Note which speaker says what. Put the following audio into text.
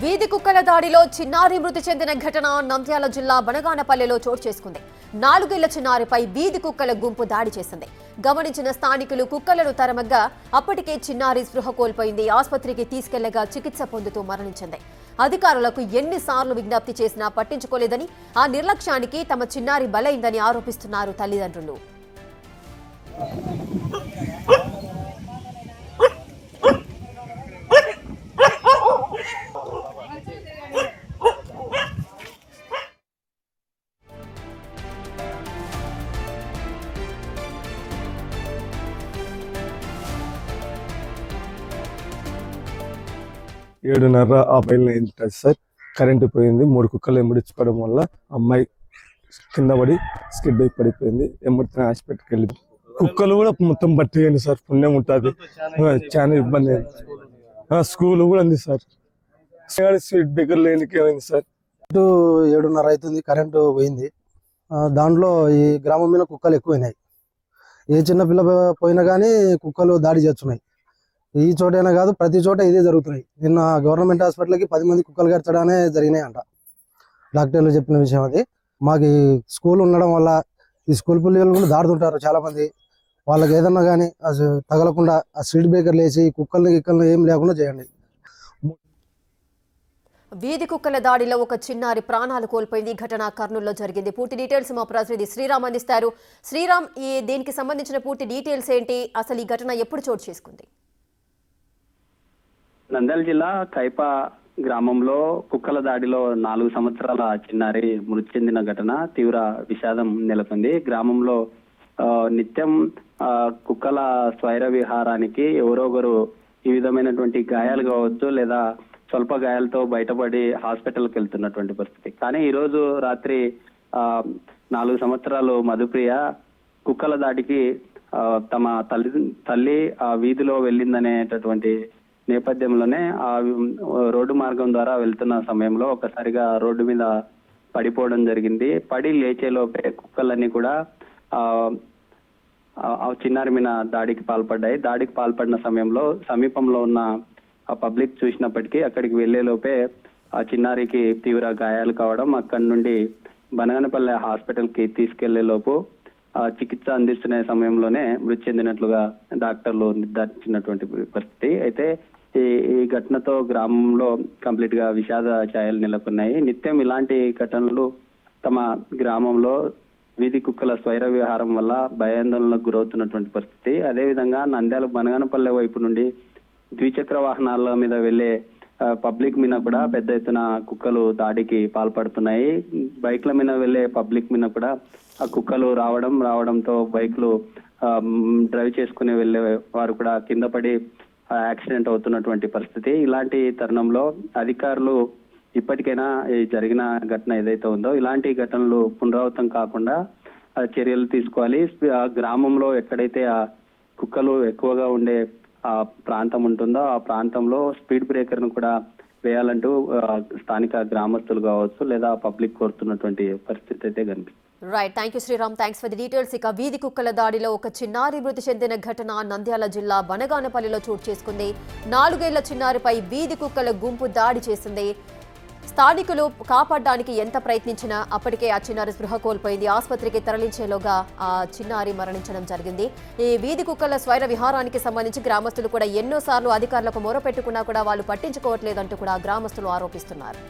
Speaker 1: వీధి కుక్కల దాడిలో చిన్నారి మృతి చెందిన ఘటన నంద్యాల జిల్లా బనగానపల్లెలో చోటు చేసుకుంది. 4 ఏళ్ల చిన్నారిపై వీధి కుక్కల గుంపు దాడి చేసింది. గమనించిన స్థానికులు కుక్కలను తరమగ్గా అప్పటికే చిన్నారి స్పృహ కోల్పోయింది. ఆసుపత్రికి తీసుకెళ్లగా చికిత్స పొందుతూ మరణించింది. అధికారులకు ఎన్నిసార్లు విజ్ఞప్తి చేసినా పట్టించుకోలేదని, ఆ నిర్లక్ష్యానికి తమ చిన్నారి బలైందని ఆరోపిస్తున్నారు తల్లిదండ్రులు.
Speaker 2: 7:30 ఆ బయలు అయింది సార్. కరెంటు పోయింది. 3 కుక్కలు ఎమ్మడిచ్చుకోవడం వల్ల అమ్మాయి కింద పడి స్కిడ్ అయి పడిపోయింది. ఎమ్మడితే హాస్పిటల్కి వెళ్ళి కుక్కలు కూడా మొత్తం పట్టేయండి సార్. పుణ్యం ఉంటుంది. చాలా ఇబ్బంది అయింది. స్కూల్ కూడా ఉంది సార్. స్వీట్ దగ్గర లేనికి ఏమైంది సార్.
Speaker 3: 7:30 అవుతుంది. కరెంటు పోయింది. దాంట్లో ఈ గ్రామం మీద కుక్కలు ఎక్కువైనాయి. ఏ చిన్న పిల్ల పోయినా కానీ కుక్కలు దాడి చేస్తున్నాయి. ఈ చోటైనా కాదు, ప్రతి చోట ఇదే జరుగుతున్నాయి. నిన్న గవర్నమెంట్ హాస్పిటల్కి 10 మంది కుక్కలు కట్టడానే జరిగినాయి అంట. డాక్టర్లు చెప్పిన విషయం అది. మాకు స్కూల్ ఉండడం వల్ల ఈ స్కూల్ పిల్లలు కూడా దాడుతుంటారు చాలా మంది. వాళ్ళకి ఏదన్నా కానీ తగలకుండా ఆ స్పీడ్ బ్రేకర్లు వేసి కుక్కల్ని ఏం లేకుండా చేయండి.
Speaker 1: వీధి కుక్కల దాడిలో ఒక చిన్నారి ప్రాణాలు కోల్పోయింది. ఈ ఘటన కర్నూలులో జరిగింది. పూర్తి డీటెయిల్స్ మా ప్రతినిధి శ్రీరామ్ అందిస్తారు. శ్రీరామ్, దీనికి సంబంధించిన పూర్తి డీటెయిల్స్ ఏంటి? అసలు ఈ ఘటన ఎప్పుడు చోటు చేసుకుంది?
Speaker 4: నంద్యాల జిల్లా కైపా గ్రామంలో కుక్కల దాడిలో 4 సంవత్సరాల చిన్నారి మృతి చెందిన ఘటన తీవ్ర విషాదం నెలకొంది. గ్రామంలో నిత్యం కుక్కల స్వైర విహారానికి ఎవరొకరు ఈ విధమైనటువంటి గాయాలు కావచ్చు లేదా స్వల్ప గాయాలతో బయటపడి హాస్పిటల్కి వెళ్తున్నటువంటి పరిస్థితి. కానీ ఈ రోజు రాత్రి 4 సంవత్సరాలు మధుప్రియ కుక్కల దాడికి తమ తల్లి ఆ వీధిలో వెళ్ళిందనేటటువంటి నేపథ్యంలోనే ఆ రోడ్డు మార్గం ద్వారా వెళ్తున్న సమయంలో ఒక్కసారిగా రోడ్డు మీద పడిపోవడం జరిగింది. పడి లేచేలోపే కుక్కలన్నీ కూడా చిన్నారి మీద దాడికి పాల్పడ్డాయి. దాడికి పాల్పడిన సమయంలో సమీపంలో ఉన్న ఆ పబ్లిక్ చూసినప్పటికీ అక్కడికి వెళ్లేలోపే ఆ చిన్నారికి తీవ్ర గాయాలు కావడం, అక్కడి నుండి బనగానపల్లె హాస్పిటల్కి తీసుకెళ్లే లోపు చికిత్స అందిస్తున్న సమయంలోనే మృతి చెందినట్లుగా డాక్టర్లు నిర్ధారించినటువంటి పరిస్థితి. అయితే ఈ ఘటనతో గ్రామంలో కంప్లీట్ గా విషాద ఛాయలు నెలకొన్నాయి. నిత్యం ఇలాంటి ఘటనలు తమ గ్రామంలో వీధి కుక్కల స్వైర విహారం వల్ల భయాందోళనకు గురవుతున్నటువంటి పరిస్థితి. అదేవిధంగా నంద్యాల బనగానపల్లె వైపు నుండి ద్విచక్ర వాహనాల మీద వెళ్లే పబ్లిక్ మీద కూడా పెద్ద ఎత్తున కుక్కలు దాడికి పాల్పడుతున్నాయి. బైక్ల మీద వెళ్లే పబ్లిక్ మీద కూడా ఆ కుక్కలు రావడంతో బైక్లు డ్రైవ్ చేసుకుని వెళ్లే వారు కూడా కింద పడి యాక్సిడెంట్ అవుతున్నటువంటి పరిస్థితి. ఇలాంటి తరుణంలో అధికారులు ఇప్పటికైనా ఈ జరిగిన ఘటన ఏదైతే ఉందో ఇలాంటి ఘటనలు పునరావృతం కాకుండా చర్యలు తీసుకోవాలి. ఆ గ్రామంలో ఎక్కడైతే ఆ కుక్కలు ఎక్కువగా ఉండే ఆ ప్రాంతం ఉంటుందో ఆ ప్రాంతంలో స్పీడ్ బ్రేకర్ ను కూడా వేయాలంటూ స్థానిక గ్రామస్తులు కావచ్చు లేదా పబ్లిక్ కోరుతున్నటువంటి పరిస్థితి అయితే కనిపిస్తుంది.
Speaker 1: Right, thank you Sriram, thanks for the details. ఇక వీధి కుక్కల దాడిలో ఒక చిన్నారి మృతి చెందిన ఘటన నంద్యాల జిల్లా బనగానపల్లిలో చోటు చేసుకుంది. 4 ఏళ్ల చిన్నారిపై వీధి కుక్కల గుంపు దాడి చేసింది. స్థానికులు కాపాడడానికి ఎంత ప్రయత్నించినా అప్పటికే ఆ చిన్నారి స్పృహ కోల్పోయింది. ఆసుపత్రికి తరలించేలోగా ఆ చిన్నారి మరణించడం జరిగింది. ఈ వీధి కుక్కల స్వైర విహారానికి సంబంధించి గ్రామస్తులు కూడా ఎన్నోసార్లు అధికారులకు మొరపెట్టుకున్నా కూడా వాళ్ళు పట్టించుకోవట్లేదంటూ కూడా గ్రామస్తులు ఆరోపిస్తున్నారు.